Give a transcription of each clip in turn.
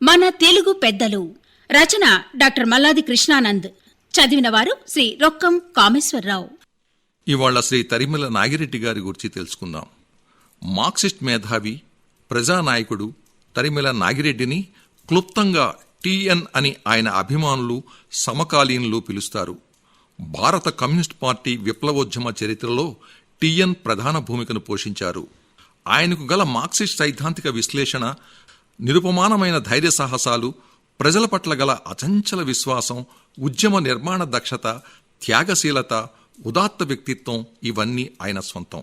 మన తెలుగు పెద్దలు. రచన డాక్టర్ మల్లాది కృష్ణానంద్. చదివిన వారు శ్రీ రొక్కం కామేశ్వరరావు. ఇవాళ శ్రీ తరిమెల నాగిరెడ్డి గారి గురించి తెలుసుకుందాం. మార్క్సిస్ట్ మేధావి, ప్రజానాయకుడు తరిమెల నాగిరెడ్డిని క్లుప్తంగా టిఎన్ అని ఆయన అభిమానులు, సమకాలీనులు పిలుస్తారు. భారత కమ్యూనిస్ట్ పార్టీ విప్లవోద్యమ చరిత్రలో టిఎన్ ప్రధాన భూమికను పోషించారు. ఆయనకు గల మార్క్సిస్ట్ సైద్ధాంతిక విశ్లేషణ, నిరుపమానమైన ధైర్య సాహసాలు, ప్రజల పట్ల గల అచంచల విశ్వాసం, ఉద్యమ నిర్మాణ దక్షత, త్యాగశీలత, ఉదాత్త వ్యక్తిత్వం ఇవన్నీ ఆయన సొంతం.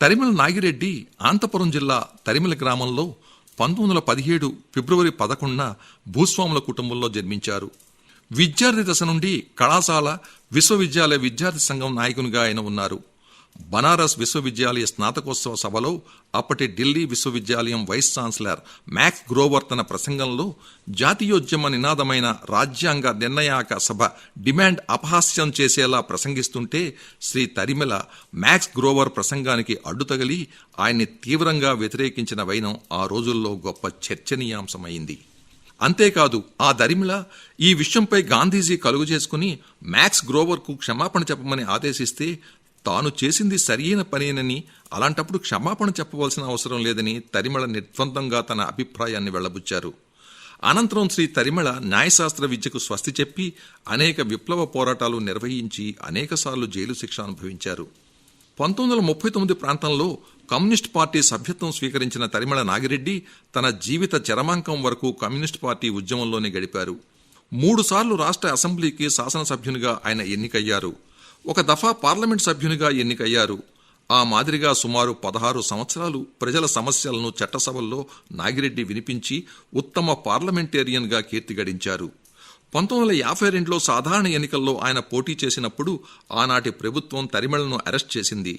తరిమెల నాగిరెడ్డి అనంతపురం జిల్లా తరిమెల గ్రామంలో 1917 ఫిబ్రవరి 11న భూస్వాముల కుటుంబంలో జన్మించారు. విద్యార్థి దశ నుండి కళాశాల, విశ్వవిద్యాలయ విద్యార్థి సంఘం నాయకునిగా ఆయన ఉన్నారు. బనారస్ విశ్వవిద్యాలయ స్నాతకోత్సవ సభలో అప్పటి ఢిల్లీ విశ్వవిద్యాలయం వైస్ ఛాన్సలర్ మ్యాక్స్ గ్రోవర్ తన ప్రసంగంలో జాతీయోద్యమ నినాదమైన రాజ్యాంగ నిర్ణయాక సభ డిమాండ్ అపహాస్యం చేసేలా ప్రసంగిస్తుంటే శ్రీ తరిమెల మ్యాక్స్ గ్రోవర్ ప్రసంగానికి అడ్డుతగిలి ఆయన్ని తీవ్రంగా వ్యతిరేకించిన వైనం ఆ రోజుల్లో గొప్ప చర్చనీయాంశమైంది. అంతేకాదు, ఆ తరిమెల ఈ విషయంపై గాంధీజీ కలుగు చేసుకుని మ్యాక్స్ గ్రోవర్కు క్షమాపణ చెప్పమని ఆదేశిస్తే తాను చేసింది సరియైన పనేనని, అలాంటప్పుడు క్షమాపణ చెప్పవలసిన అవసరం లేదని తరిమెల నిర్ద్వందంగా తన అభిప్రాయాన్ని వెళ్లబుచ్చారు. అనంతరం శ్రీ తరిమెల న్యాయశాస్త్ర విద్యకు స్వస్తి చెప్పి అనేక విప్లవ పోరాటాలు నిర్వహించి అనేకసార్లు జైలు శిక్ష అనుభవించారు. 1939 ప్రాంతంలో కమ్యూనిస్ట్ పార్టీ సభ్యత్వం స్వీకరించిన తరిమెల నాగిరెడ్డి తన జీవిత చరమాంకం వరకు కమ్యూనిస్ట్ పార్టీ ఉద్యమంలోనే గడిపారు. 3 సార్లు రాష్ట్ర అసెంబ్లీకి శాసనసభ్యునిగా ఆయన ఎన్నికయ్యారు. ఒక దఫా పార్లమెంట్ సభ్యునిగా ఎన్నికయ్యారు. ఆ మాదిరిగా సుమారు 16 సంవత్సరాలు ప్రజల సమస్యలను చట్టసభల్లో నాగిరెడ్డి వినిపించి ఉత్తమ పార్లమెంటేరియన్గా కీర్తి గడించారు. 1952లో సాధారణ ఎన్నికల్లో ఆయన పోటీ చేసినప్పుడు ఆనాటి ప్రభుత్వం తరిమెలను అరెస్ట్ చేసింది.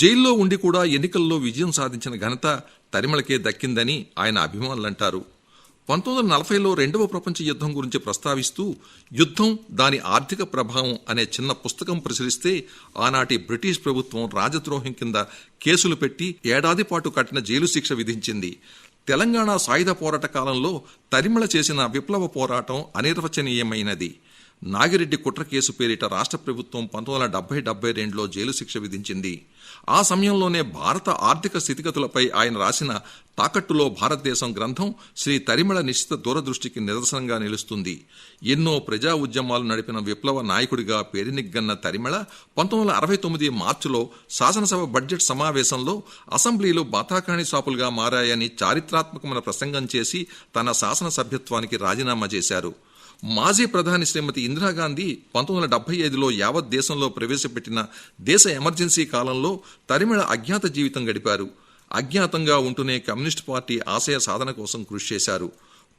జైల్లో ఉండి కూడా ఎన్నికల్లో విజయం సాధించిన ఘనత తరిమెలకే దక్కిందని ఆయన అభిమానులంటారు. 1940లో రెండవ ప్రపంచ యుద్ధం గురించి ప్రస్తావిస్తూ యుద్ధం, దాని ఆర్థిక ప్రభావం అనే చిన్న పుస్తకం ప్రచురిస్తే ఆనాటి బ్రిటిష్ ప్రభుత్వం రాజద్రోహం కింద కేసులు పెట్టి ఏడాది పాటు కఠిన జైలు శిక్ష విధించింది. తెలంగాణ సాయుధ పోరాట కాలంలో తరిమెల చేసిన విప్లవ పోరాటం అనిర్వచనీయమైనది. నాగిరెడ్డి కుట్ర కేసు పేరిట రాష్ట్ర ప్రభుత్వం 1970-72లో జైలు శిక్ష విధించింది. ఆ సమయంలోనే భారత ఆర్థిక స్థితిగతులపై ఆయన రాసిన తాకట్టులో భారతదేశం గ్రంథం శ్రీ తరిమెల నిశ్చిత దూరదృష్టికి నిదర్శనంగా నిలుస్తుంది. ఎన్నో ప్రజా ఉద్యమాలు నడిపిన విప్లవ నాయకుడిగా పేరునిగ్గన్న తరిమెల 1969 మార్చిలో శాసనసభ బడ్జెట్ సమావేశంలో అసెంబ్లీలు బాతాకాణి షాపులుగా మారాయని చారిత్రాత్మకమైన ప్రసంగం చేసి తన శాసనసభ్యత్వానికి రాజీనామా చేశారు. మాజీ ప్రధాని శ్రీమతి ఇందిరాగాంధీ 1975లో యావత్ దేశంలో ప్రవేశపెట్టిన దేశ ఎమర్జెన్సీ కాలంలో తరిమెల అజ్ఞాత జీవితం గడిపారు. అజ్ఞాతంగా ఉంటూనే కమ్యూనిస్ట్ పార్టీ ఆశయ సాధన కోసం కృషి చేశారు.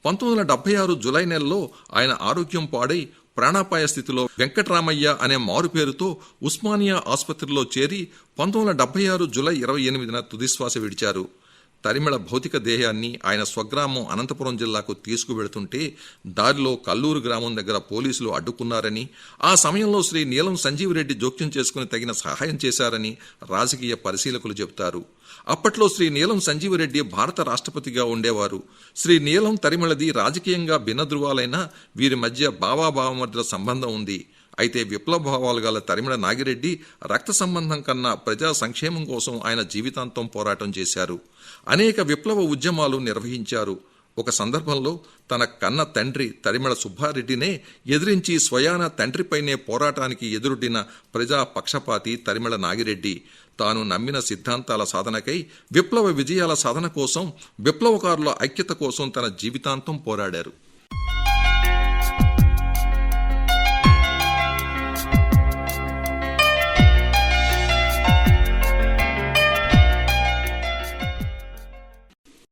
1976 జులై నెలలో ఆయన ఆరోగ్యం పాడై ప్రాణాపాయ స్థితిలో వెంకటరామయ్య అనే మారు పేరుతో ఉస్మానియా ఆసుపత్రిలో చేరి 1976 జులై 28న తుదిశ్వాస విడిచారు. తరిమెల భౌతిక దేహాన్ని ఆయన స్వగ్రామం అనంతపురం జిల్లాకు తీసుకువెడుతుంటే దారిలో కల్లూరు గ్రామం దగ్గర పోలీసులు అడ్డుకున్నారని, ఆ సమయంలో శ్రీ నీలం సంజీవరెడ్డి జోక్యం చేసుకుని తగిన సహాయం చేశారని రాజకీయ పరిశీలకులు చెబుతారు. అప్పట్లో శ్రీ నీలం సంజీవరెడ్డి భారత రాష్ట్రపతిగా ఉండేవారు. శ్రీ నీలం తరిమెలది రాజకీయంగా భిన్న ధృవాలైనా వీరి మధ్య భావాభావమధ్య సంబంధం ఉంది. అయితే విప్లవ భావాలు గల తరిమెల నాగిరెడ్డి రక్త సంబంధం కన్నా ప్రజా సంక్షేమం కోసం ఆయన జీవితాంతం పోరాటం చేశారు. అనేక విప్లవ ఉద్యమాలు నిర్వహించారు. ఒక సందర్భంలో తన కన్న తండ్రి తరిమెల సుబ్బారెడ్డినే ఎదిరించి స్వయాన తండ్రిపైనే పోరాటానికి ఎదురొడ్డిన ప్రజా పక్షపాతి తరిమెల నాగిరెడ్డి. తాను నమ్మిన సిద్ధాంతాల సాధనకై, విప్లవ విజయాల సాధన కోసం, విప్లవకారుల ఐక్యత కోసం తన జీవితాంతం పోరాడారు.